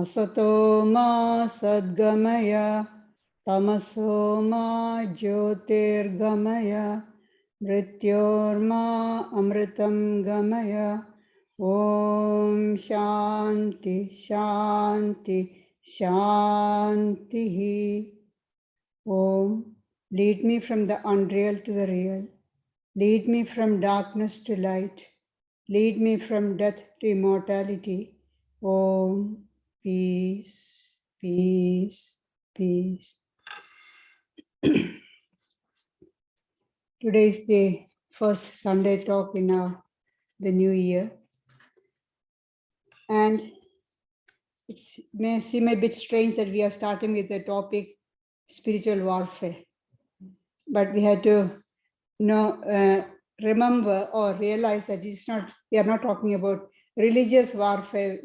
Asato ma sadgamaya, tamaso ma jyotirgamaya, mrityorma amritam gamaya. Om Shanti Shanti Shanti. Om, lead me from the unreal to the real. Lead me from darkness to light. Lead me from death to immortality. Om, peace, peace, peace. Today is the first Sunday talk in the new year. And it may seem a bit strange that we are starting with the topic spiritual warfare. But we had to remember or realize that we are not talking about religious warfare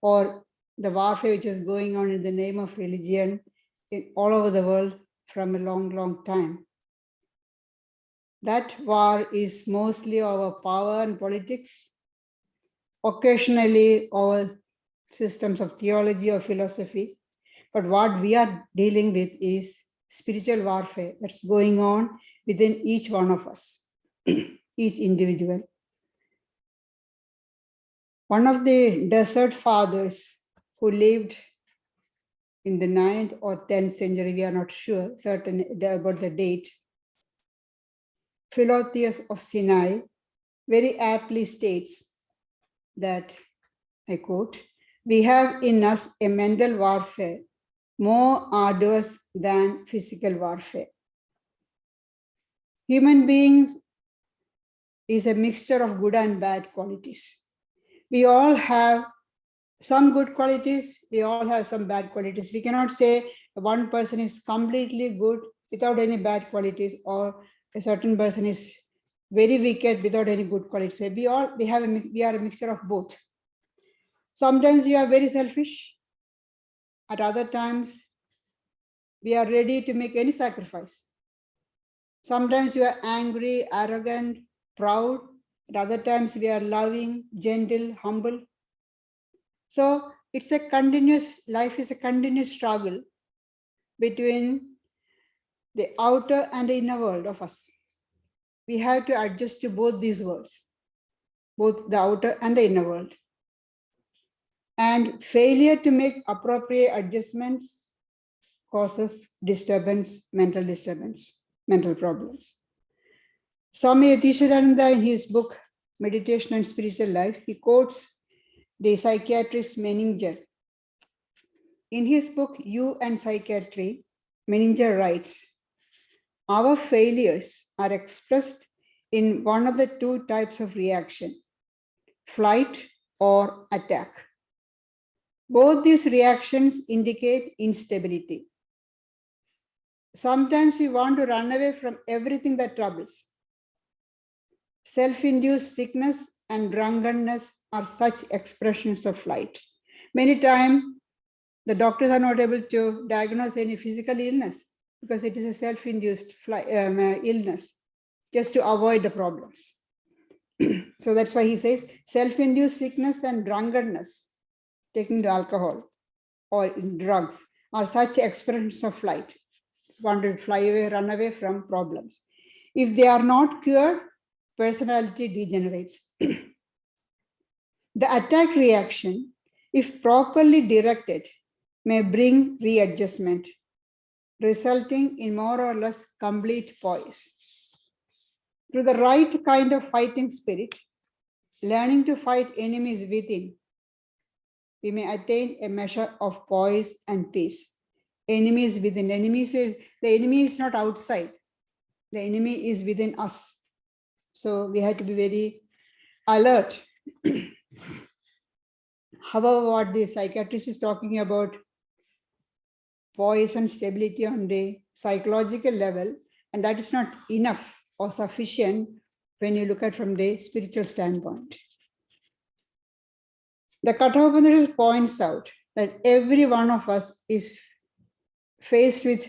or the warfare which is going on in the name of religion all over the world from a long, long time. That war is mostly over power and politics, occasionally over systems of theology or philosophy. But what we are dealing with is spiritual warfare that's going on within each one of us, each individual. One of the desert fathers who lived in the 9th or 10th century, we are not sure certain about the date, Philotheus of Sinai, very aptly states that, I quote, "We have in us a mental warfare more arduous than physical warfare." Human beings is a mixture of good and bad qualities. We all have some good qualities, we all have some bad qualities. We cannot say one person is completely good without any bad qualities, or a certain person is very wicked without any good qualities. We are a mixture of both. Sometimes we are very selfish. At other times, we are ready to make any sacrifice. Sometimes we are angry, arrogant, proud. At other times, we are loving, gentle, humble. So life is a continuous struggle between the outer and the inner world of us. We have to adjust to both these worlds, both the outer and the inner world. And failure to make appropriate adjustments causes mental problems. Swami Yatisharananda, in his book, Meditation and Spiritual Life, he quotes the psychiatrist Menninger. In his book, You and Psychiatry, Menninger writes, "Our failures are expressed in one of the two types of reaction, flight or attack. Both these reactions indicate instability. Sometimes we want to run away from everything that troubles. Self-induced sickness and drunkenness are such expressions of flight. Many times, the doctors are not able to diagnose any physical illness because it is a self-induced illness, just to avoid the problems. So that's why he says self-induced sickness and drunkenness, taking the alcohol or drugs, are such expressions of flight. Want to fly away, run away from problems. If they are not cured, personality degenerates. The attack reaction, if properly directed, may bring readjustment, resulting in more or less complete poise. Through the right kind of fighting spirit, learning to fight enemies within, we may attain a measure of poise and peace. Enemies within. The enemy is not outside. The enemy is within us. So we have to be very alert. However, what the psychiatrist is talking about, poise and stability on the psychological level, and that is not enough or sufficient when you look at from the spiritual standpoint. The Kathopanishad points out that every one of us is faced with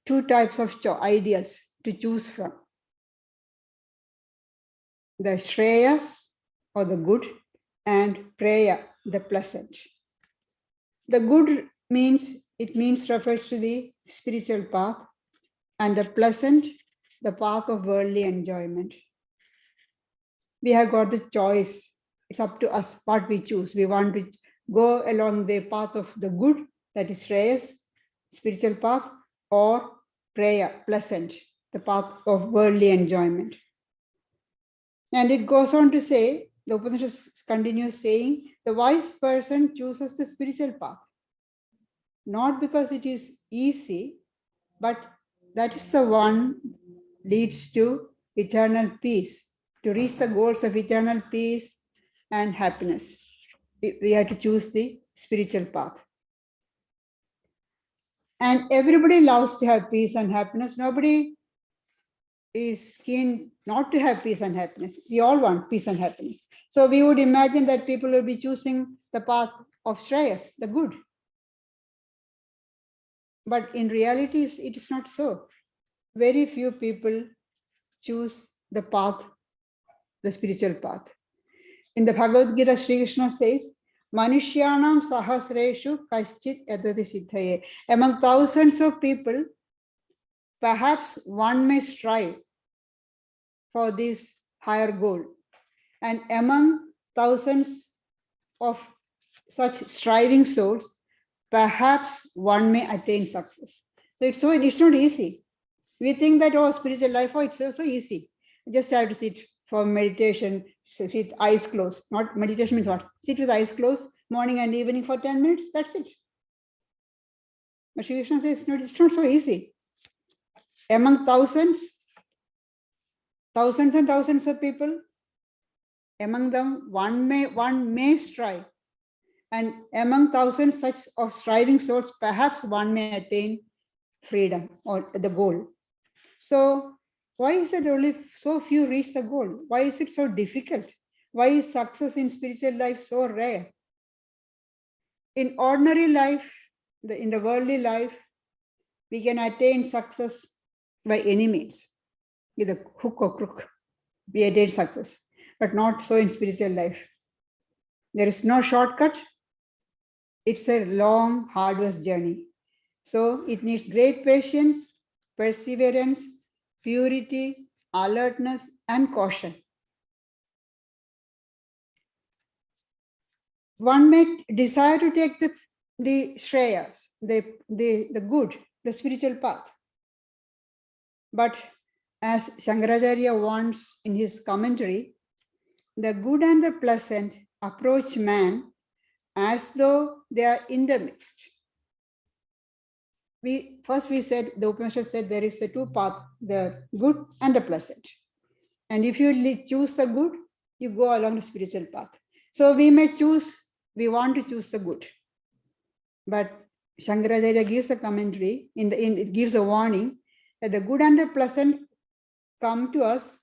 two types of ideals to choose from. The Shreyas, or the good, and Preya, the pleasant. The good refers to the spiritual path, and the pleasant, the path of worldly enjoyment. We have got the choice. It's up to us what we choose. We want to go along the path of the good, that is Shreyas, spiritual path, or prayer, pleasant, the path of worldly enjoyment. And it goes on to say, the Upanishad continues saying, the wise person chooses the spiritual path, not because it is easy, but that is the one leads to eternal peace, to reach the goals of eternal peace and happiness. We have to choose the spiritual path. And everybody loves to have peace and happiness. Nobody is keen not to have peace and happiness. We all want peace and happiness. So we would imagine that people will be choosing the path of Shreyas, the good. But in reality, it is not so. Very few people choose the path, the spiritual path. In the Bhagavad Gita, Sri Krishna says, Manushyanam sahasreshu kaschit yadati siddhaye. Among thousands of people, perhaps one may strive for this higher goal. And among thousands of such striving souls, perhaps one may attain success. So it's not easy. We think that, oh, spiritual life, oh, it's so easy. You just have to sit for meditation, sit with eyes closed. Not meditation means what? Sit with eyes closed, morning and evening for 10 minutes, that's it. But Shri Krishna says, no, it's not so easy. Among thousands and thousands of people, among them one may strive. And among thousands such of striving souls, perhaps one may attain freedom or the goal. So why is it only so few reach the goal? Why is it so difficult? Why is success in spiritual life so rare? In ordinary life, in the worldly life, we can attain success by any means. With a hook or crook, we attain success, but not so in spiritual life. There is no shortcut. It's a long, arduous journey. So it needs great patience, perseverance, purity, alertness, and caution. One may desire to take the Shreyas, the good, the spiritual path. But as Shankaracharya wants in his commentary, the good and the pleasant approach man as though they are intermixed. We said, the Upanishad said there is the two paths, the good and the pleasant. And if you choose the good, you go along the spiritual path. So we want to choose the good. But Shankaracharya gives a commentary, it gives a warning that the good and the pleasant come to us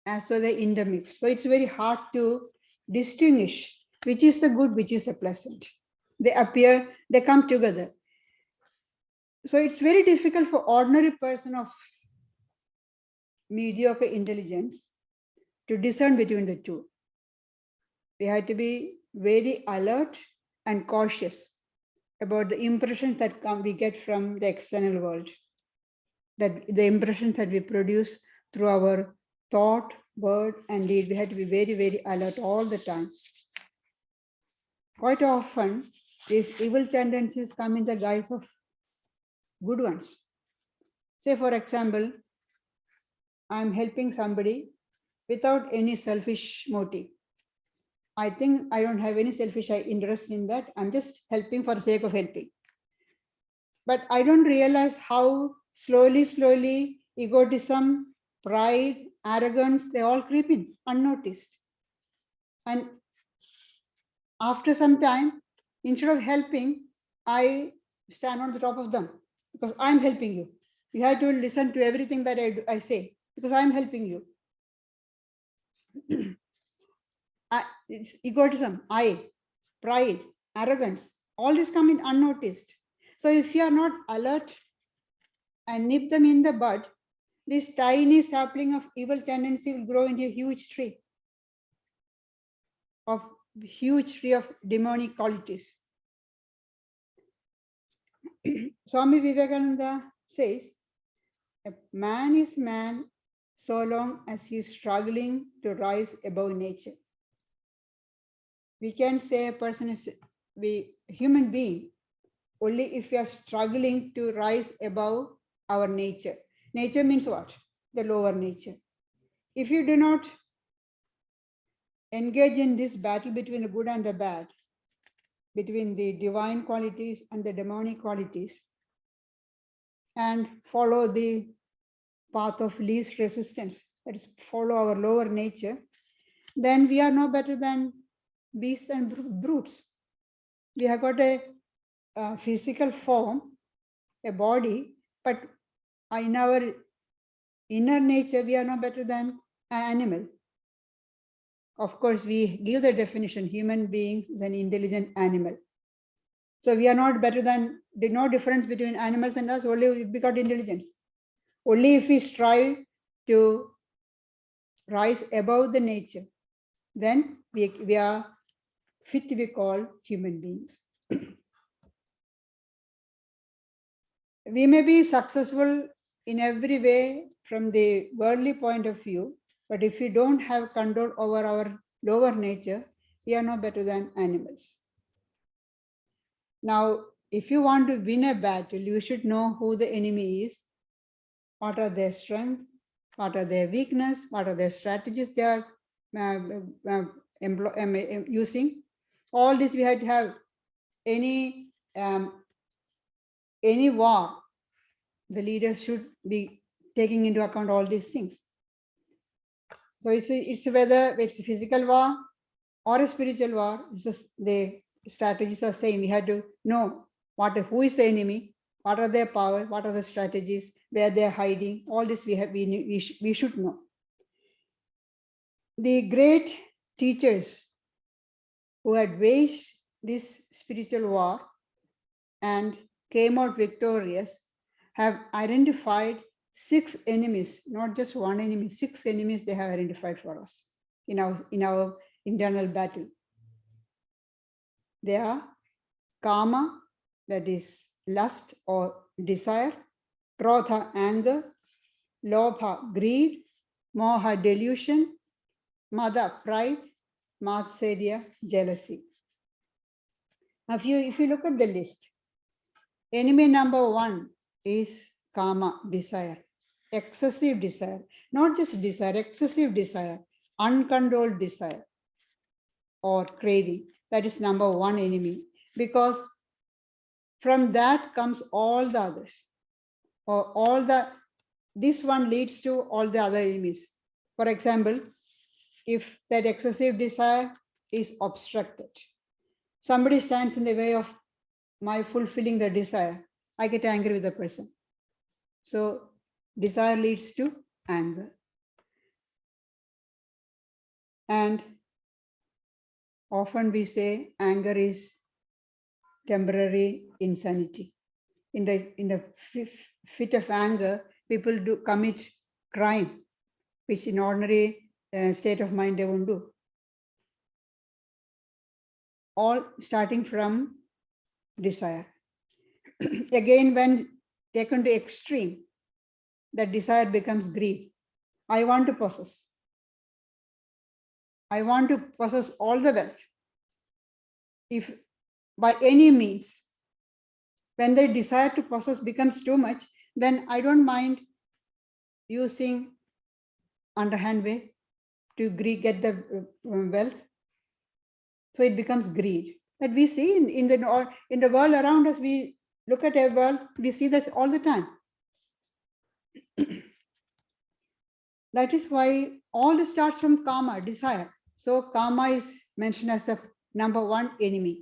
as though they intermix. So it's very hard to distinguish which is the good, which is the pleasant. They come together. So it's very difficult for ordinary person of mediocre intelligence to discern between the two. We have to be very alert and cautious about the impressions that we get from the external world, that the impressions that we produce through our thought, word, and deed. We have to be very, very alert all the time. Quite often, these evil tendencies come in the guise of good ones. Say, for example, I'm helping somebody without any selfish motive. I think I don't have any selfish interest in that. I'm just helping for the sake of helping. But I don't realize how slowly, egotism, pride, arrogance, they all creep in unnoticed. And after some time, instead of helping, I stand on the top of them because I'm helping you. You have to listen to everything that I say because I'm helping you. It's egotism, pride, arrogance, all this come in unnoticed. So if you are not alert and nip them in the bud, this tiny sapling of evil tendency will grow into a huge tree of demonic qualities. Swami Vivekananda says, a man is man so long as he is struggling to rise above nature. We can say a person is a human being only if we are struggling to rise above our nature. Nature means what? The lower nature. If you do not engage in this battle between the good and the bad, between the divine qualities and the demonic qualities, and follow the path of least resistance, that is, follow our lower nature, then we are no better than beasts and brutes. We have got a physical form, a body, but in our inner nature, we are no better than an animal. Of course, we give the definition, human being is an intelligent animal. So we are not better than, there's no difference between animals and us, only we got intelligence. Only if we strive to rise above the nature, then we are fit to be called human beings. We may be successful in every way from the worldly point of view, but if we don't have control over our lower nature, we are no better than animals. Now, if you want to win a battle, you should know who the enemy is, what are their strengths, what are their weakness, what are their strategies they are using. All this we have to have. Any war, the leaders should be taking into account all these things. So it's whether it's a physical war or a spiritual war, it's just the strategies are same. We have to know who is the enemy, what are their powers, what are the strategies, where they are hiding. All this we should know. The great teachers who had waged this spiritual war and came out victorious have identified 6 enemies, not just one enemy, 6 enemies they have identified for us in our internal battle. They are kama, that is lust or desire, krodha, anger, lobha, greed, moha, delusion, mada, pride, matsarya, jealousy. Now, if you look at the list, enemy number 1 is kama, desire, excessive desire, not just desire, excessive desire, uncontrolled desire or craving. That is number 1 enemy, because from that comes all the others, or this one leads to all the other enemies. For example, if that excessive desire is obstructed, somebody stands in the way of my fulfilling the desire, I get angry with the person. So desire leads to anger. And often we say anger is temporary insanity. In the fit of anger, people do commit crime, which in ordinary state of mind they won't do. All starting from desire. Again, when taken to extreme, that desire becomes greed. I want to possess. I want to possess all the wealth. If by any means, when the desire to possess becomes too much, then I don't mind using underhand way to get the wealth. So it becomes greed. That we see in the world around us. We look at a world, we see this all the time. That is why all this starts from kama, desire. So kama is mentioned as the number 1 enemy.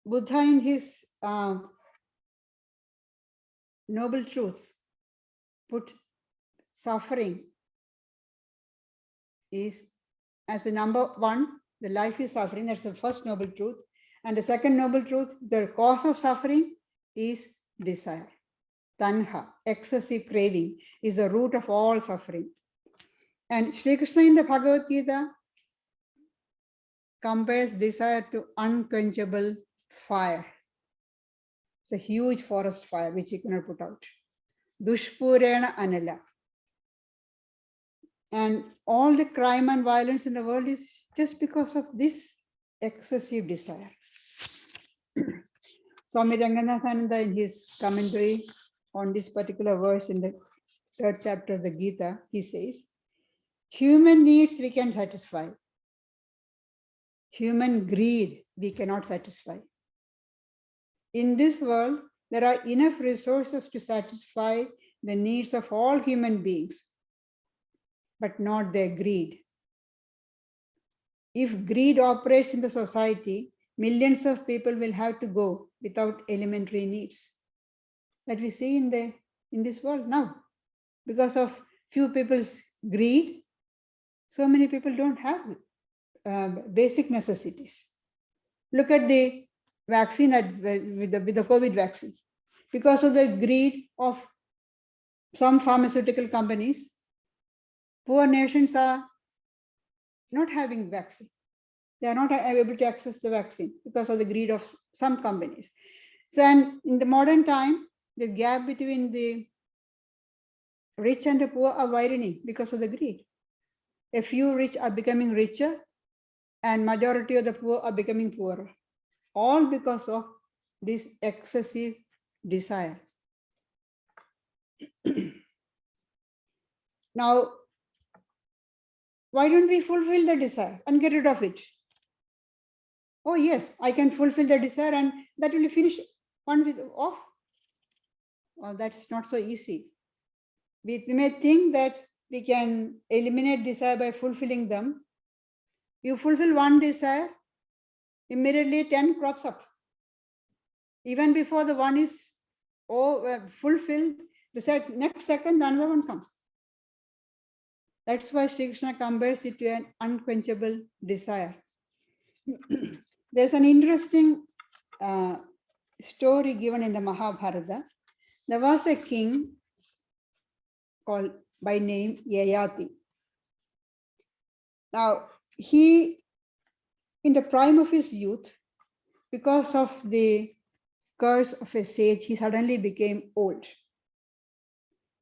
Buddha in his noble truths put suffering is as the number 1, the life is suffering. That's the first noble truth. And the second noble truth, the cause of suffering is desire. Tanha, excessive craving, is the root of all suffering. And Sri Krishna in the Bhagavad Gita compares desire to unquenchable fire. It's a huge forest fire which he cannot put out. Dushpurena Anala. And all the crime and violence in the world is just because of this excessive desire. Swami Ranganathananda, in his commentary on this particular verse in the 3rd chapter of the Gita, he says, human needs we can satisfy. Human greed we cannot satisfy. In this world, there are enough resources to satisfy the needs of all human beings, but not their greed. If greed operates in the society, millions of people will have to go without elementary needs that we see in this world now. Because of few people's greed, so many people don't have basic necessities. Look at the vaccine with the COVID vaccine. Because of the greed of some pharmaceutical companies, poor nations are not having vaccine. They are not able to access the vaccine because of the greed of some companies. So, and in the modern time, the gap between the rich and the poor are widening because of the greed. A few rich are becoming richer and majority of the poor are becoming poorer. All because of this excessive desire. Now, why don't we fulfill the desire and get rid of it? Oh yes, I can fulfill the desire and that will finish one with off. Well, that's not so easy. We may think that we can eliminate desire by fulfilling them. You fulfill one desire, immediately 10 crops up. Even before the one is fulfilled, the next second another one comes. That's why Sri Krishna compares it to an unquenchable desire. There's an interesting story given in the Mahabharata. There was a king called by name Yayati. Now, he, in the prime of his youth, because of the curse of a sage, he suddenly became old.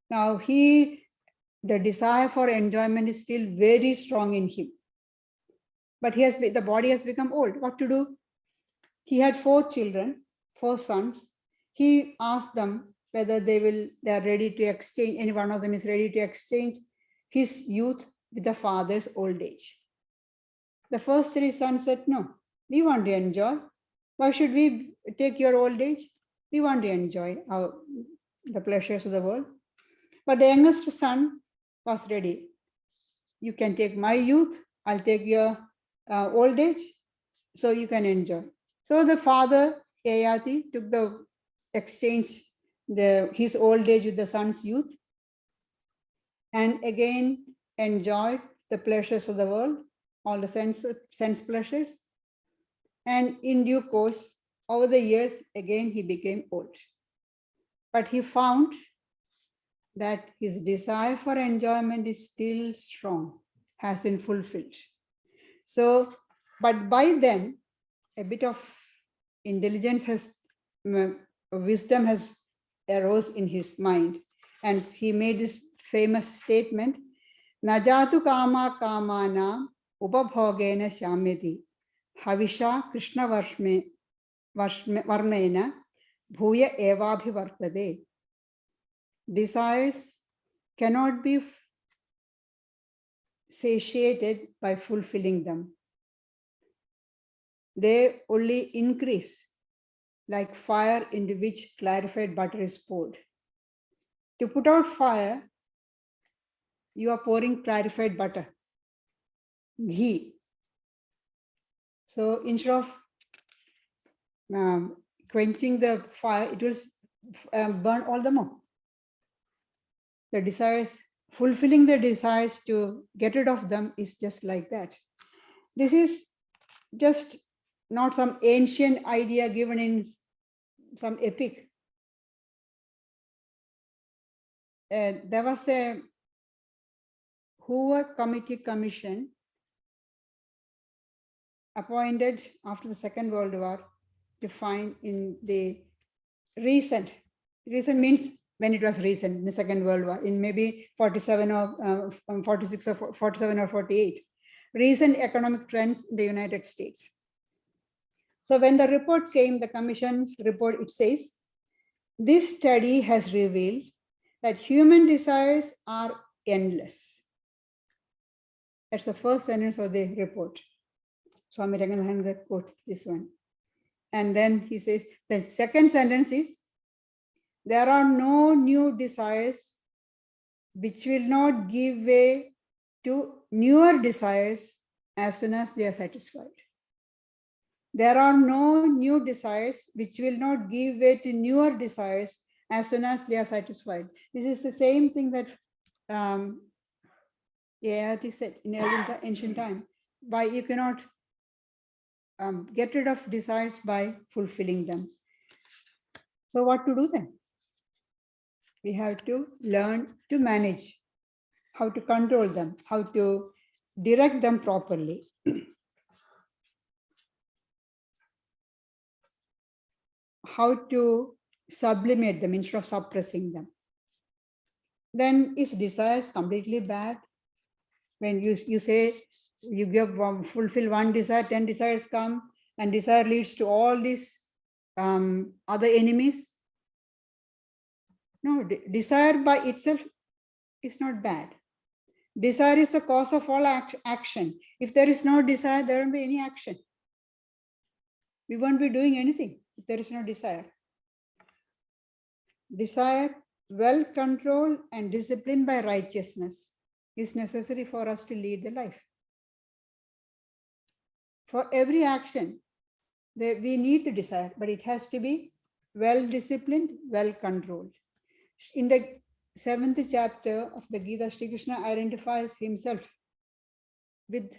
Now, the desire for enjoyment is still very strong in him. But the body has become old. What to do? He had 4 children, 4 sons. He asked them whether they are ready to exchange, any one of them is ready to exchange his youth with the father's old age. The first 3 sons said, no, we want to enjoy. Why should we take your old age? We want to enjoy the pleasures of the world. But the youngest son was ready. You can take my youth, I'll take your old age, so you can enjoy. So the father, Yayati, took the exchange, his old age with the son's youth, and again enjoyed the pleasures of the world, all the sense pleasures. And in due course, over the years, again he became old. But he found that his desire for enjoyment is still strong, hasn't fulfilled. So, but by then, a bit of intelligence wisdom has arose in his mind. And he made this famous statement, Najatu kama kamana upabhogena shamyati havisha krishna varmena bhuya evabhivartade. Desires cannot be satiated by fulfilling them. They only increase like fire into which clarified butter is poured. To put out fire, you are pouring clarified butter, ghee. So instead of quenching the fire, it will burn all the more. The desires, fulfilling the desires to get rid of them is just like that. This is just not some ancient idea given in some epic. There was a Hoover Committee Commission appointed after the Second World War to find in the recent. Recent means when it was recent in the Second World War, in maybe 47 or 46 or 47 or 48. Recent economic trends in the United States. So when the report came, the commission's report, it says, this study has revealed that human desires are endless. That's the first sentence of the report. Swami Raghunatha quotes this one. And then he says, the second sentence is, there are no new desires which will not give way to newer desires as soon as they are satisfied. There are no new desires which will not give way to newer desires as soon as they are satisfied. This is the same thing that Yayati said in ancient time. Why you cannot get rid of desires by fulfilling them. So what to do then? We have to learn to manage, how to control them, how to direct them properly. How to sublimate them instead of suppressing them. Then is desires completely bad? When you say you fulfill one desire, 10 desires come, and desire leads to all these other enemies. No, desire by itself is not bad. Desire is the cause of all action. If there is no desire, there won't be any action. We won't be doing anything if there is no desire. Desire, well controlled and disciplined by righteousness, is necessary for us to lead the life. For every action, we need the desire, but it has to be well disciplined, well controlled. In the 7th chapter of the Gita, Sri Krishna identifies himself with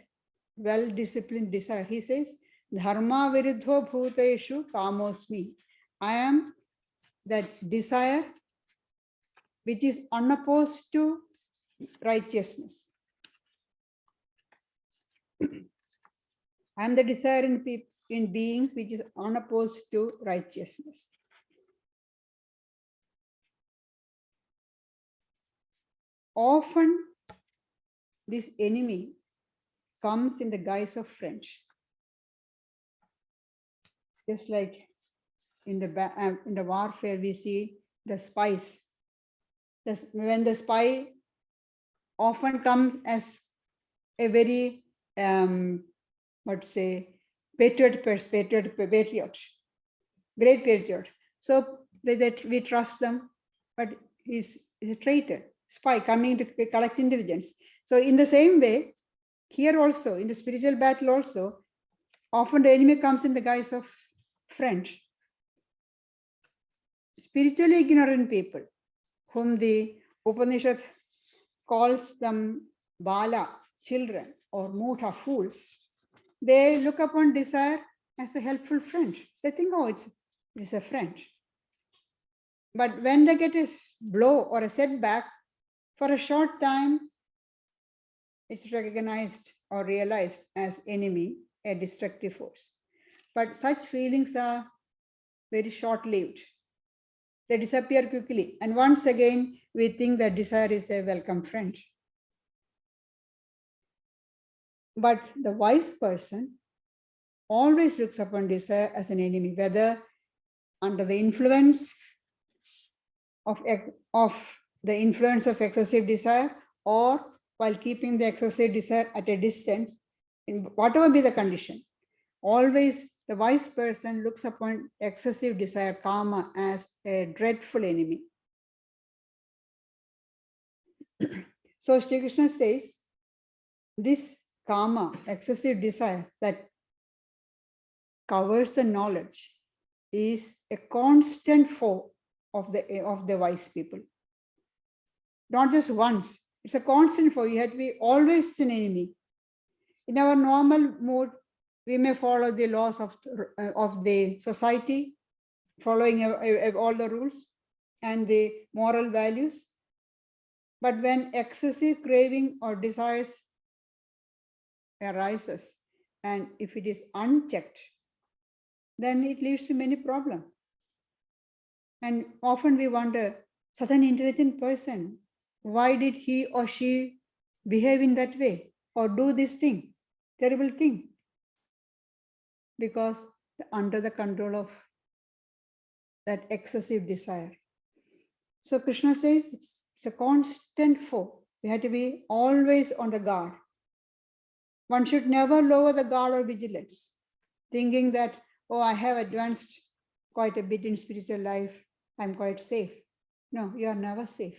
well disciplined desire. He says, Dharma viruddho bhuteshu kamosmi. I am that desire which is unopposed to righteousness. I am the desire in beings which is unopposed to righteousness. Often this enemy comes in the guise of friend. Just like in the warfare, we see the spies. When the spy often comes as a very, patriot, great patriot. So that we trust them, but he's a traitor, spy coming to collect intelligence. So in the same way, here also, in the spiritual battle also, often the enemy comes in the guise of friend. Spiritually ignorant people, whom the Upanishad calls them bala, children, or mutha, fools, they look upon desire as a helpful friend. They think, oh, it's a friend. But when they get a blow or a setback, for a short time, it's recognized or realized as enemy, a destructive force. But such feelings are very short-lived. They disappear quickly. And once again, we think that desire is a welcome friend. But the wise person always looks upon desire as an enemy, whether under the influence of excessive desire, or while keeping the excessive desire at a distance, in whatever be the condition. Always the wise person looks upon excessive desire, karma, as a dreadful enemy. So Sri Krishna says, this karma, excessive desire that covers the knowledge, is a constant foe of the wise people. Not just once, it's a constant foe. You have to be always an enemy. In our normal mood, we may follow the laws of the society, following all the rules and the moral values. But when excessive craving or desires arises, and if it is unchecked, then it leads to many problems. And often we wonder, such an intelligent person, why did he or she behave in that way or do this thing, terrible thing? Because under the control of that excessive desire. So Krishna says it's a constant foe. We have to be always on the guard. One should never lower the guard or vigilance, thinking that, oh, I have advanced quite a bit in spiritual life, I'm quite safe. No, you are never safe.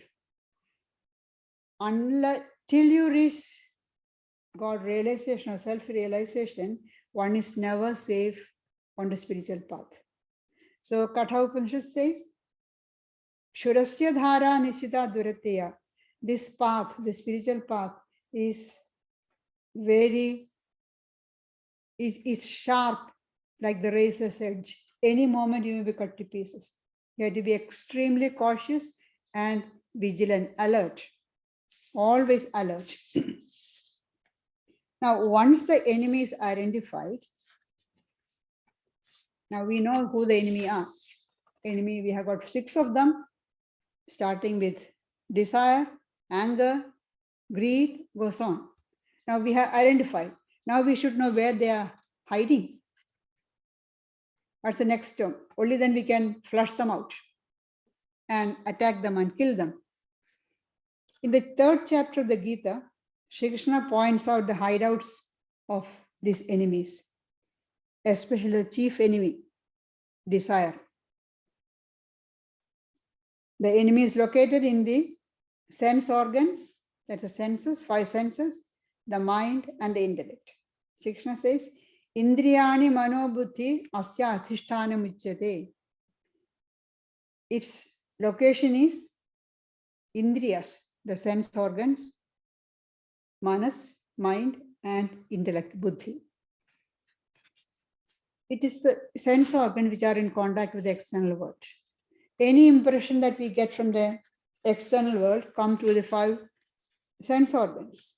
Until you reach God realization or self-realization, one is never safe on the spiritual path. So Katha Upanishad says, Shurasya dhara nisita durateya. This path, the spiritual path, is sharp like the razor's edge. Any moment you may be cut to pieces. You have to be extremely cautious and vigilant, alert, always alert. Now, once the enemy is identified, now we know who the enemy are. Enemy, we have got 6 of them, starting with desire, anger, greed, goes on. Now we have identified. Now we should know where they are hiding. That's the next term. Only then we can flush them out and attack them and kill them. In the 3rd chapter of the Gita, Shri Krishna points out the hideouts of these enemies, especially the chief enemy, desire. The enemy is located in the sense organs, that's the senses, 5 senses, the mind and the intellect. Shri Krishna says, Indriyani manobuddhi asya adhishthana muchyate. Its location is Indriyas, the sense organs, manas, mind, and intellect, buddhi. It is the sense organs which are in contact with the external world. Any impression that we get from the external world come to the 5 sense organs.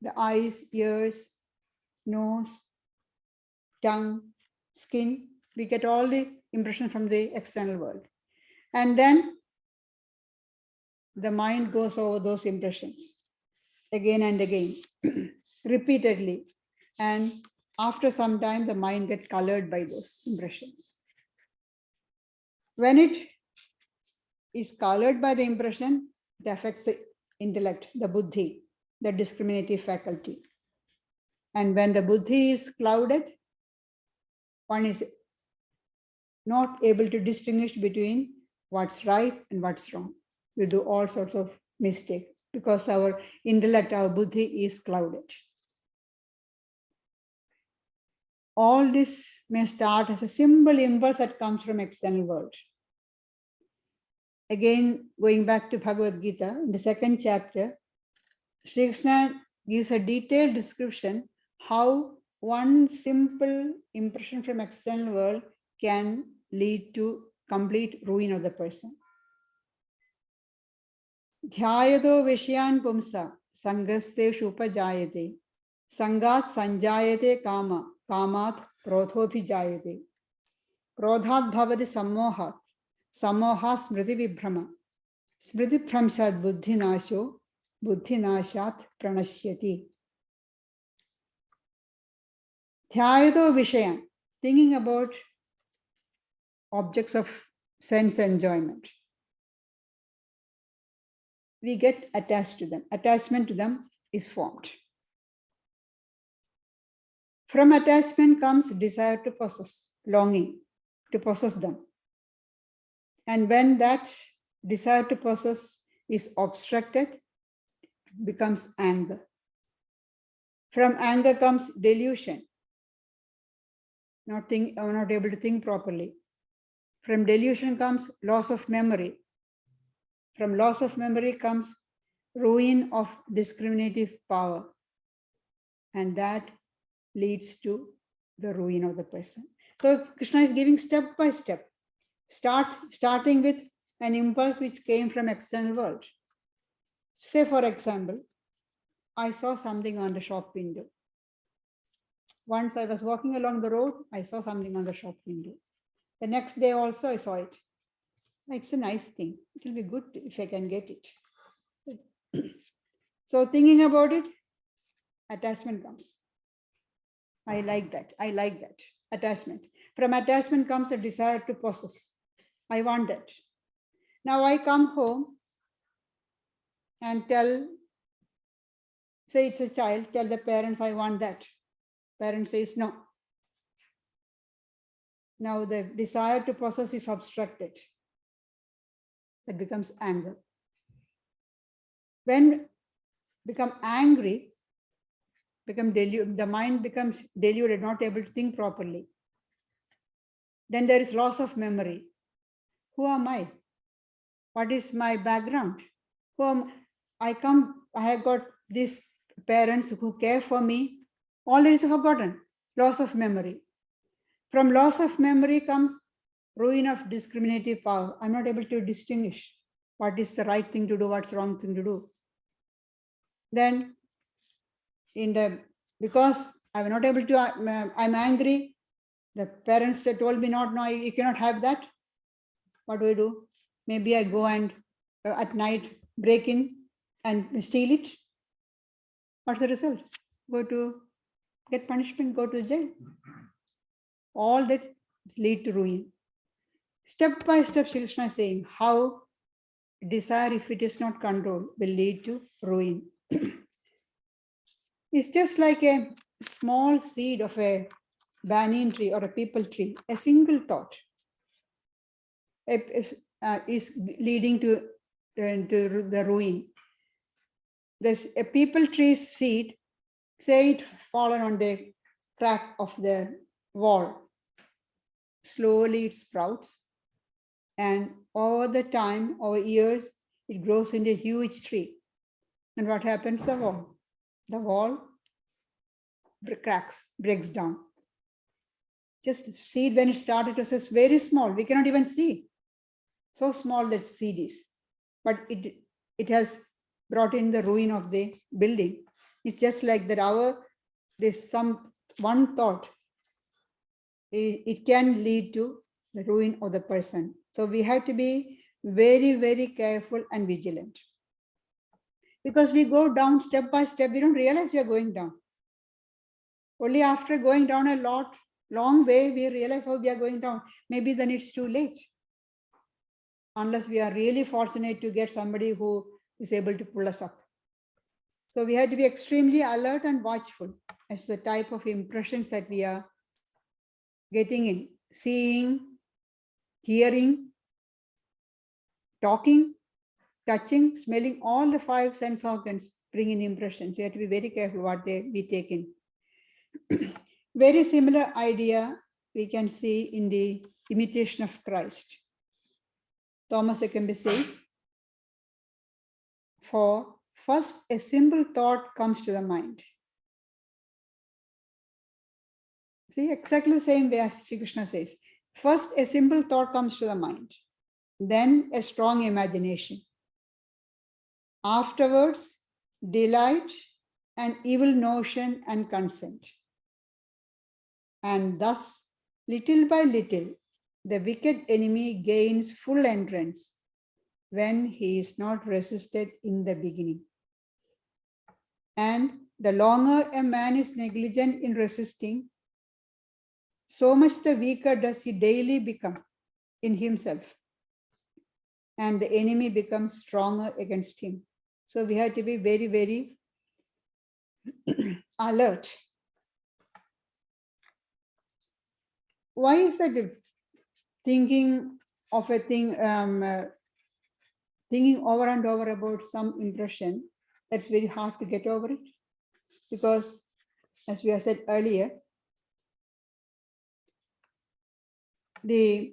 The eyes, ears, nose, tongue, skin. We get all the impression from the external world. And then the mind goes over those impressions again and again, repeatedly. And after some time, the mind gets colored by those impressions. When it is colored by the impression, it affects the intellect, the buddhi, the discriminative faculty. And when the buddhi is clouded, one is not able to distinguish between what's right and what's wrong. We do all sorts of mistakes because our intellect, our buddhi is clouded. All this may start as a simple impulse that comes from external world. Again, going back to Bhagavad Gita, in the 2nd chapter, Sri Krishna gives a detailed description how one simple impression from external world can lead to complete ruin of the person. Dhyayado Vishyan Pumsa Sangaste Shupajayate Sangat Sanjayate Kama Kamat Krodhobhi Jayate Krodhat Bhavati Sammohat Sammoha Smriti Vibhrama Smriti Pramsat Buddhi Nasho Buddhi Nashat Pranashyati. Dhyayado Vishayan, thinking about objects of sense enjoyment. We get attached to them. Attachment to them is formed. From attachment comes desire to possess, longing to possess them. And when that desire to possess is obstructed, it becomes anger. From anger comes delusion, not able to think properly. From delusion comes loss of memory. From loss of memory comes ruin of discriminative power. And that leads to the ruin of the person. So Krishna is giving step by step, starting with an impulse which came from external world. Say, for example, I saw something on the shop window. Once I was walking along the road, I saw something on the shop window. The next day also I saw it. It's a nice thing. It will be good if I can get it. So thinking about it, attachment comes. I like that. I like that. Attachment. From attachment comes a desire to possess. I want that. Now I come home and say it's a child, tell the parents I want that. Parent says no. Now the desire to possess is obstructed. That becomes anger. When become angry, the mind becomes deluded, not able to think properly. Then there is loss of memory. Who am I? What is my background? I have got these parents who care for me. All is forgotten. Loss of memory. From loss of memory comes ruin of discriminative power. I'm not able to distinguish what is the right thing to do, what's the wrong thing to do. Then, because I'm not able to, I'm angry. The parents that told me not, no, you cannot have that. What do? Maybe I go and at night break in and steal it. What's the result? Go to get punishment, go to jail. All that lead to ruin. Step by step, Shri Krishna is saying how desire, if it is not controlled, will lead to ruin. It's just like a small seed of a banyan tree or a peepal tree. A single thought is leading to the ruin. There's a peepal tree's seed, say it fallen on the crack of the wall. Slowly it sprouts, and over the time, over years, it grows into a huge tree. And what happens to the wall? The wall cracks, breaks down. Just seed, when it started, it was very small. We cannot even see. So small that seed is. But it has brought in the ruin of the building. It's just like that there's some one thought. It can lead to the ruin of the person. So we have to be very, very careful and vigilant. Because we go down step by step, we don't realize we are going down. Only after going down a long way, we realize how we are going down. Maybe then it's too late. Unless we are really fortunate to get somebody who is able to pull us up. So we have to be extremely alert and watchful as the type of impressions that we are getting in. Seeing, hearing, talking, touching, smelling, all the 5 sense organs bring in impressions. We have to be very careful what we take in. Very similar idea we can see in the imitation of Christ. Thomas A. Kempis says, for first a simple thought comes to the mind. See, exactly the same way as Sri Krishna says. First a simple thought comes to the mind. Then a strong imagination. Afterwards, delight, an evil notion and consent. And thus, little by little, the wicked enemy gains full entrance when he is not resisted in the beginning. And the longer a man is negligent in resisting, so much the weaker does he daily become in himself. And the enemy becomes stronger against him. So we have to be very, very alert. Why is that thinking of a thing, thinking over and over about some impression, that's very hard to get over it? Because, as we have said earlier, when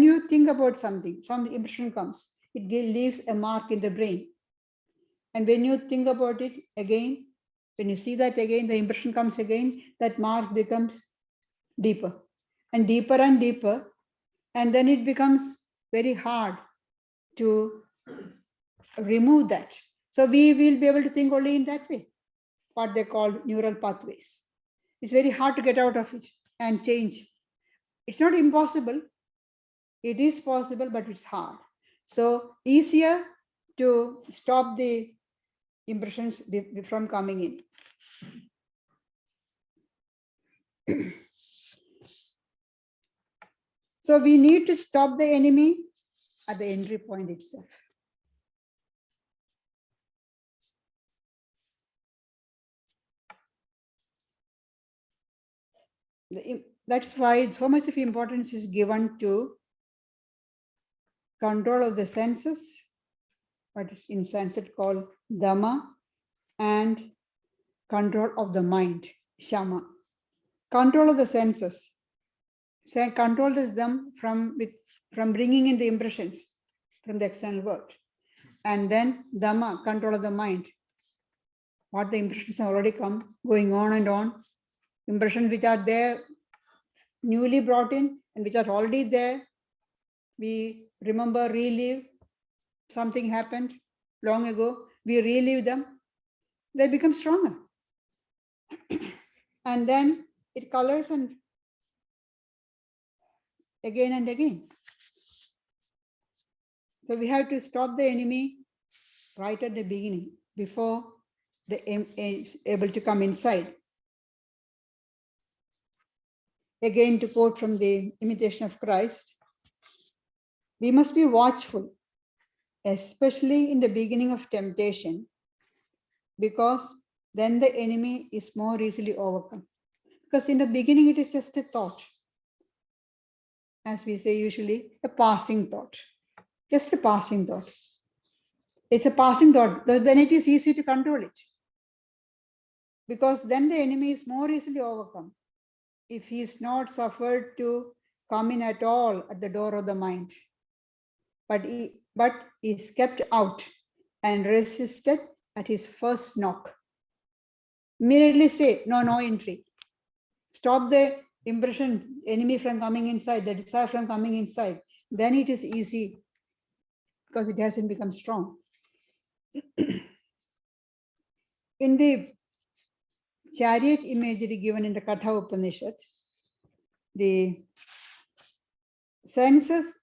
you think about something, some impression comes, it leaves a mark in the brain. And when you think about it again, when you see that again, the impression comes again, that mark becomes deeper and deeper and deeper. And then it becomes very hard to remove that. So we will be able to think only in that way, what they call neural pathways. It's very hard to get out of it and change. It's not impossible. It is possible, but it's hard. So easier to stop the impressions from coming in. So we need to stop the enemy at the entry point itself. That's why so much of importance is given to control of the senses, what is in Sanskrit called Dhamma, and control of the mind, Shama. Control of the senses. So control them from bringing in the impressions from the external world. And then Dhamma, control of the mind. What the impressions have already come, going on and on. Impressions which are there, newly brought in, and which are already there. We remember, relive, something happened long ago, we relive them, they become stronger. And then it colors and again and again. So we have to stop the enemy right at the beginning, before the is able to come inside. Again, to quote from the Imitation of Christ, we must be watchful, especially in the beginning of temptation, because then the enemy is more easily overcome. Because in the beginning, it is just a thought. As we say usually, a passing thought. Just a passing thought. It's a passing thought, then it is easy to control it. Because then the enemy is more easily overcome if he is not suffered to come in at all at the door of the mind. But is kept out and resisted at his first knock. Immediately say, no entry. Stop the impression, enemy from coming inside, the desire from coming inside. Then it is easy, because it hasn't become strong. In the chariot imagery given in the Katha Upanishad, the senses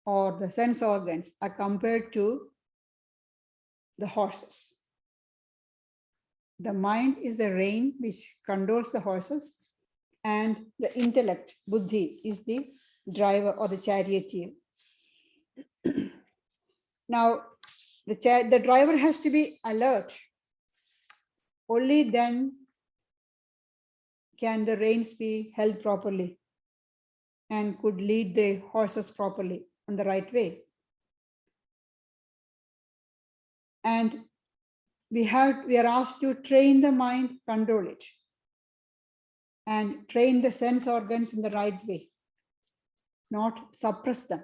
or the sense organs are compared to the horses. The mind is the rein which controls the horses, and the intellect, buddhi, is the driver or the charioteer. Now, the driver has to be alert. Only then can the reins be held properly and could lead the horses properly on the right way. And we are asked to train the mind, control it, and train the sense organs in the right way, not suppress them.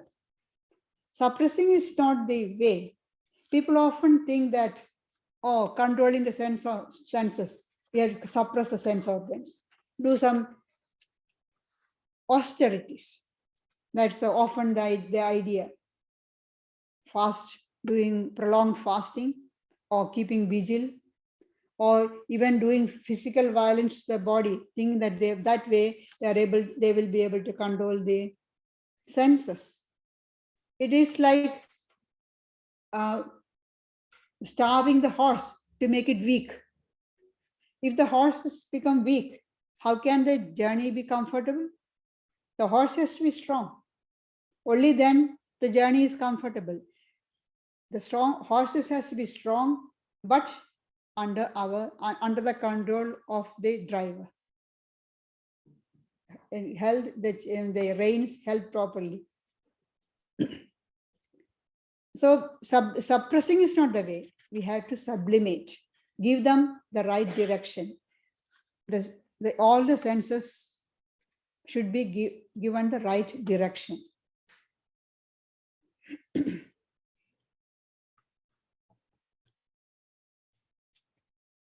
Suppressing is not the way. People often think that, controlling the senses, we have to suppress the sense organs, do some austerities. That's often the idea. Doing prolonged fasting, or keeping vigil, or even doing physical violence to the body, thinking that that way they will be able to control the senses. It is like starving the horse to make it weak. If the horses become weak, how can the journey be comfortable? The horse has to be strong. Only then the journey is comfortable. The horses has to be strong, but under the control of the driver. And the reins held properly. So suppressing is not the way. We have to sublimate, give them the right direction. All the senses should be given the right direction.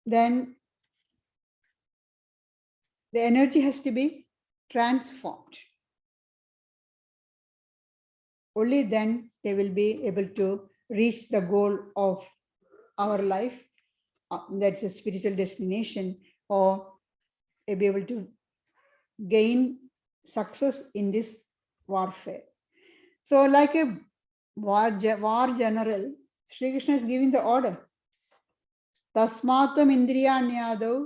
Then the energy has to be transformed. Only then they will be able to reach the goal of our life, that's a spiritual destination, or be able to gain success in this warfare. So like a war general, Sri Krishna is giving the order. Tasmatvam indriyanyadav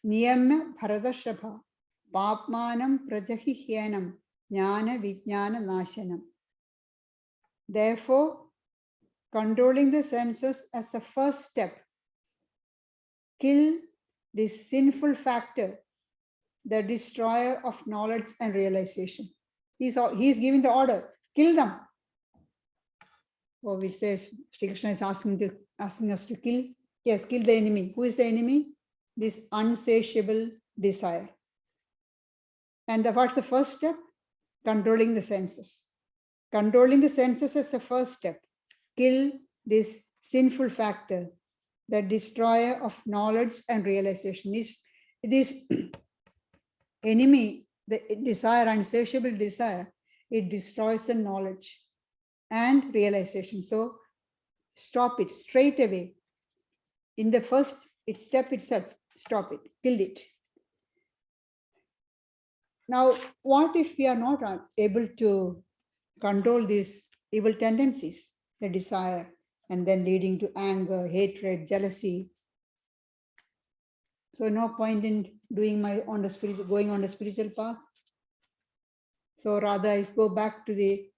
niyamya bharadashrabha papmanam prajahihyanam jnana vijnana nashanam. Therefore, controlling the senses as the first step, kill this sinful factor, the destroyer of knowledge and realization. He's giving the order, kill them. Or we say Sri Krishna is asking us to kill. Yes, kill the enemy. Who is the enemy? This unsatiable desire. And what's the first step? Controlling the senses. Controlling the senses is the first step. Kill this sinful factor, the destroyer of knowledge and realization. This enemy, the desire, insatiable desire, it destroys the knowledge and realization. So stop it straight away. In the first step itself, stop it, kill it. Now, what if we are not able to control these evil tendencies, the desire, and then leading to anger, hatred, jealousy? So no point in going on the spiritual path. So rather I go back to the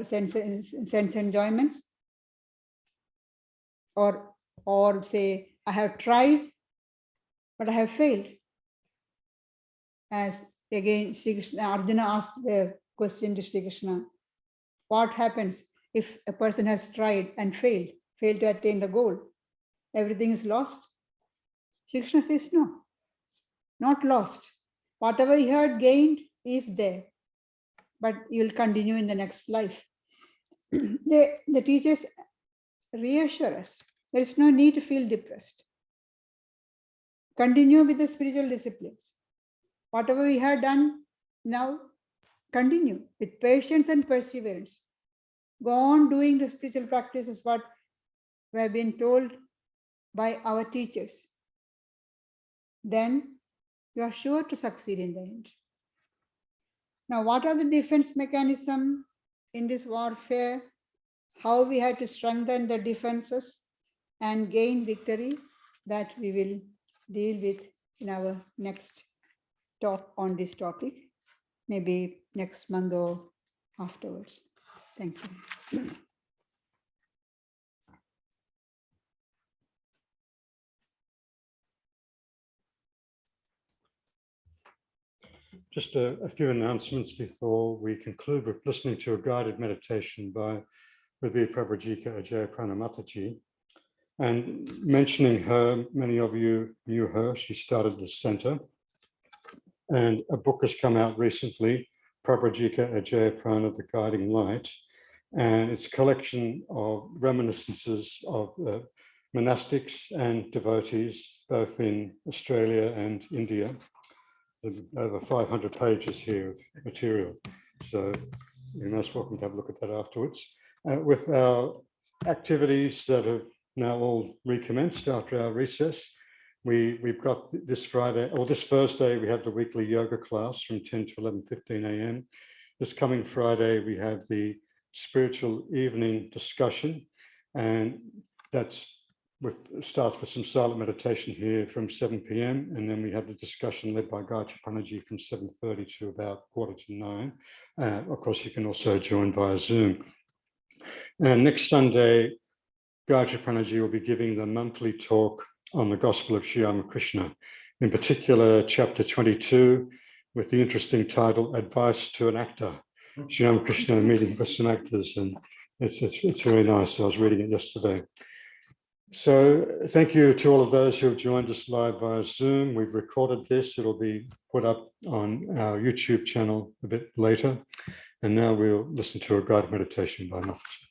sense enjoyments, or say I have tried, but I have failed. As again, Arjuna asked the question to Sri Krishna, what happens if a person has tried and failed to attain the goal? Everything is lost? Sri Krishna says, no, not lost. Whatever you had gained is there, but you'll continue in the next life. The teachers reassure us. There is no need to feel depressed. Continue with the spiritual disciplines. Whatever we have done now, continue with patience and perseverance. Go on doing the spiritual practices, what we have been told by our teachers. Then you are sure to succeed in the end. Now, what are the defense mechanisms in this warfare? How we have to strengthen the defenses and gain victory? That we will deal with in our next talk on this topic, maybe next month or afterwards. Thank you. Just a few announcements before we conclude with listening to a guided meditation by Pravrajika Ajayaprana Mataji. And mentioning her, many of you knew her. She started the center. And a book has come out recently, Pravrajika Ajayaprana, The Guiding Light. And it's a collection of reminiscences of monastics and devotees, both in Australia and India. There's over 500 pages here of material. So you're most welcome to have a look at that afterwards. With our activities that have now all recommenced after our recess, we've got this Friday, or this Thursday, we have the weekly yoga class from 10 to 11:15 a.m. This coming Friday, we have the spiritual evening discussion, and starts with some silent meditation here from 7 p.m. and then we have the discussion led by Gayatriprana from 7:30 to about 8:45. Of course, you can also join via Zoom. And next Sunday, Gayatriprana will be giving the monthly talk on the Gospel of Sri Ramakrishna, in particular chapter 22, with the interesting title, Advice to an Actor. Sri Ramakrishna meeting with some actors, and it's very nice. I was reading it yesterday. So thank you to all of those who have joined us live via Zoom. We've recorded this. It'll be put up on our YouTube channel a bit later. And now we'll listen to a guided meditation by Mataji.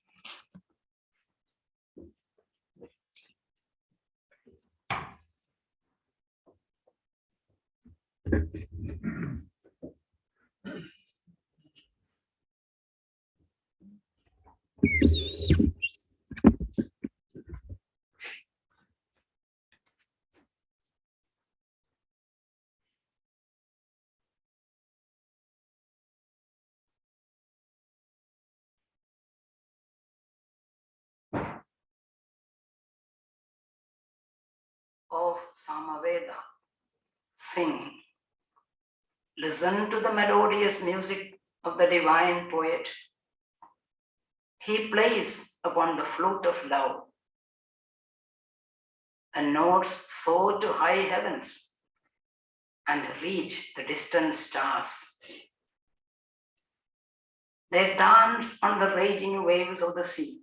of Samaveda. Sing. Listen to the melodious music of the divine poet. He plays upon the flute of love. The notes soar to high heavens and reach the distant stars. They dance on the raging waves of the sea.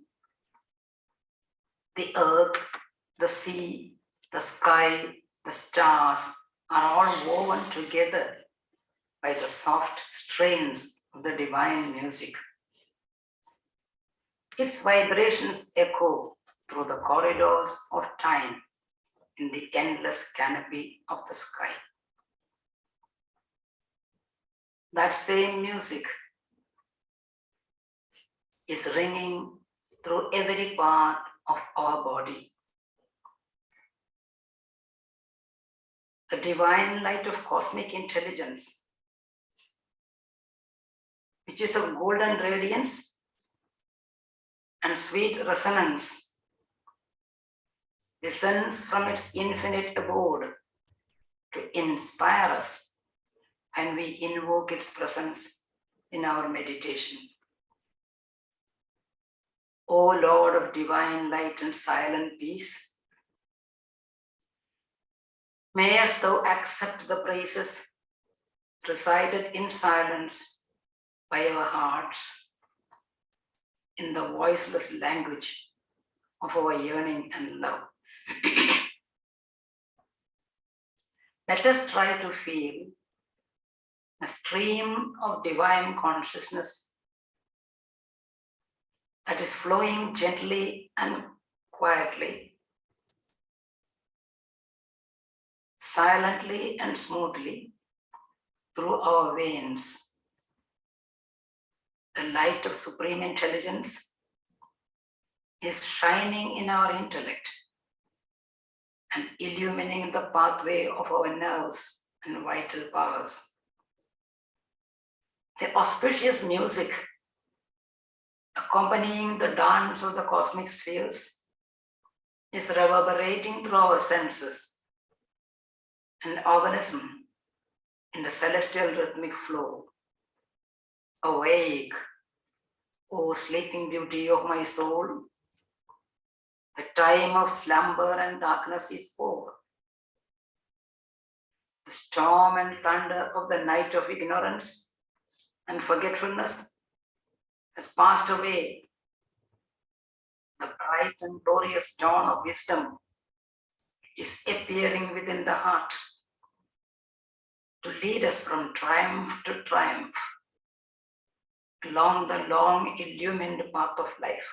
The earth, the sea, the sky, the stars are all woven together by the soft strains of the divine music. Its vibrations echo through the corridors of time in the endless canopy of the sky. That same music is ringing through every part of our body. The divine light of cosmic intelligence, which is of golden radiance and sweet resonance, descends from its infinite abode to inspire us when we invoke its presence in our meditation. O Lord of divine light and silent peace, mayest thou accept the praises recited in silence by our hearts in the voiceless language of our yearning and love. Let us try to feel a stream of divine consciousness that is flowing gently and quietly, silently and smoothly through our veins. The light of supreme intelligence is shining in our intellect and illumining the pathway of our nerves and vital powers. The auspicious music accompanying the dance of the cosmic spheres is reverberating through our senses and organism in the celestial rhythmic flow. Awake, O sleeping beauty of my soul. The time of slumber and darkness is over. The storm and thunder of the night of ignorance and forgetfulness has passed away. The bright and glorious dawn of wisdom is appearing within the heart to lead us from triumph to triumph along the long illumined path of life.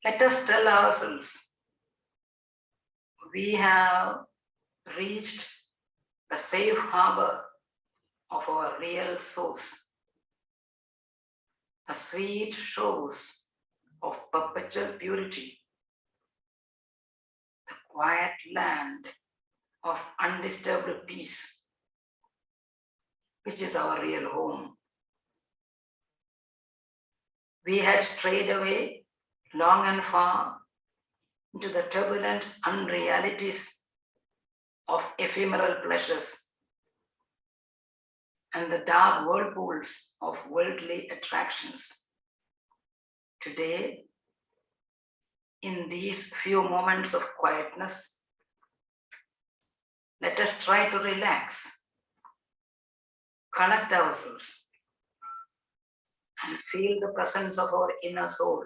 Let us tell ourselves, we have reached the safe harbor of our real source, the sweet shores of perpetual purity, the quiet land of undisturbed peace, which is our real home. We had strayed away long and far into the turbulent unrealities of ephemeral pleasures and the dark whirlpools of worldly attractions. Today, in these few moments of quietness, let us try to relax, connect ourselves, and feel the presence of our inner soul.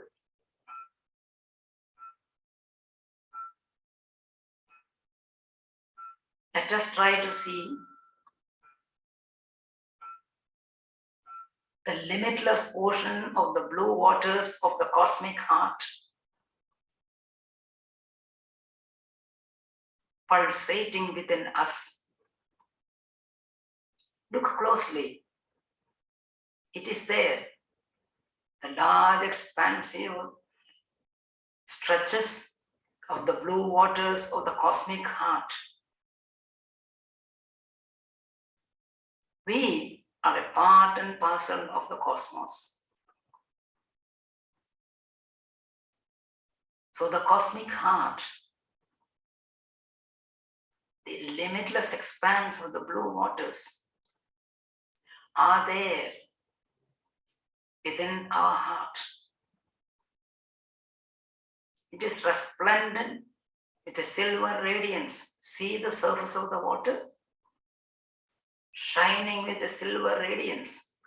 Let us try to see the limitless ocean of the blue waters of the cosmic heart pulsating within us. Look closely. It is there. The large, expansive stretches of the blue waters of the cosmic heart. We are a part and parcel of the cosmos. So the cosmic heart, the limitless expanse of the blue waters are there within our heart. It is resplendent with a silver radiance. See the surface of the water? Shining with a silver radiance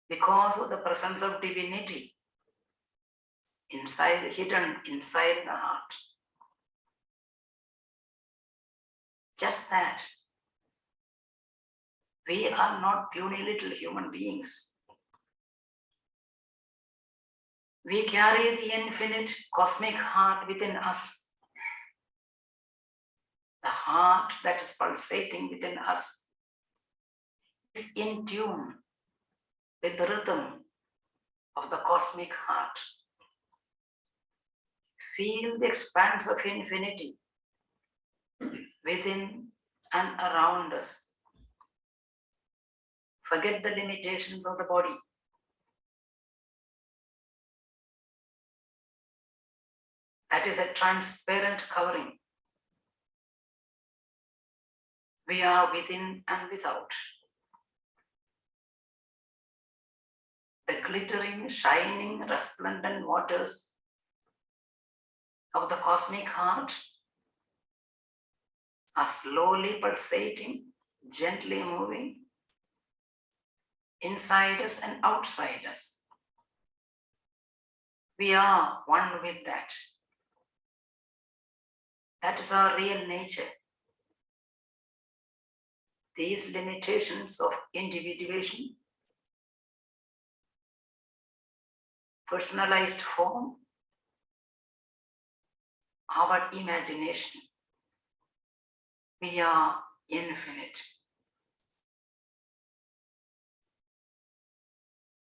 because of the presence of divinity hidden inside the heart. Just that. We are not puny little human beings. We carry the infinite cosmic heart within us. The heart that is pulsating within us is in tune with the rhythm of the cosmic heart. Feel the expanse of infinity within and around us. Forget the limitations of the body. That is a transparent covering. We are within and without. The glittering, shining, resplendent waters of the cosmic heart are slowly pulsating, gently moving inside us and outside us. We are one with that. That is our real nature. These limitations of individuation, personalized form, our imagination. We are infinite.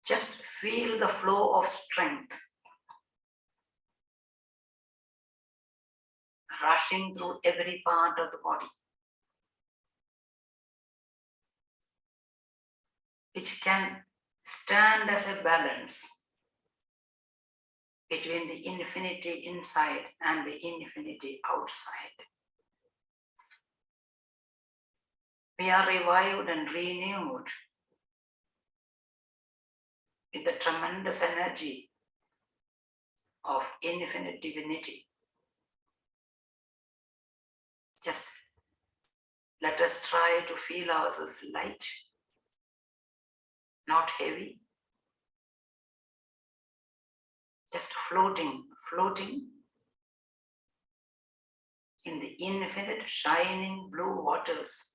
Just feel the flow of strength rushing through every part of the body, which can stand as a balance between the infinity inside and the infinity outside. We are revived and renewed with the tremendous energy of infinite divinity. Just let us try to feel ourselves light, not heavy, just floating in the infinite shining blue waters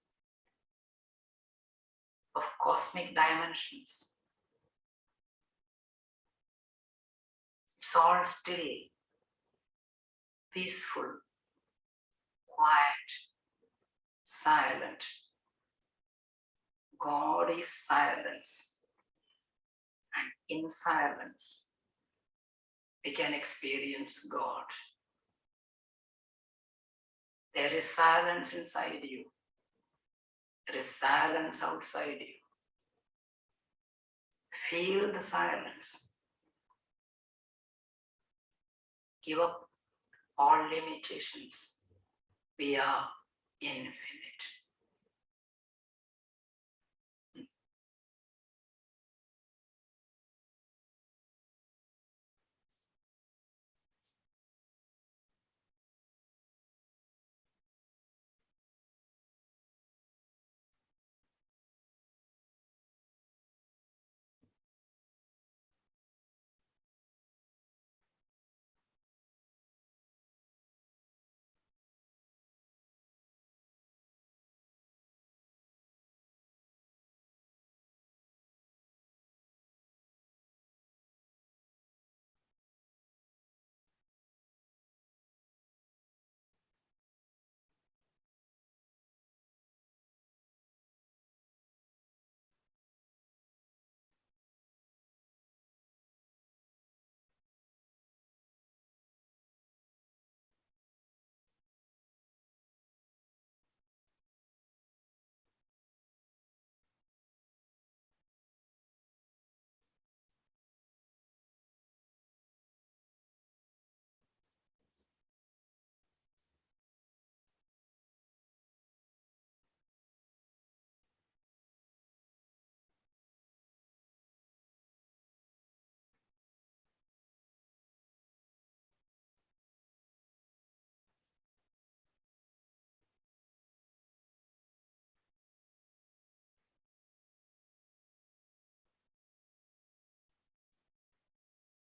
of cosmic dimensions. It's all still, peaceful, quiet, silent. God is silence, and in silence we can experience God. There is silence inside you. There is silence outside you. Feel the silence. Give up all limitations. We are infinite.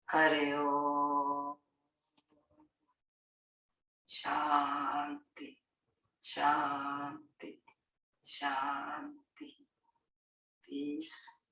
Hare Om. Shanti, Shanti, Shanti. Peace.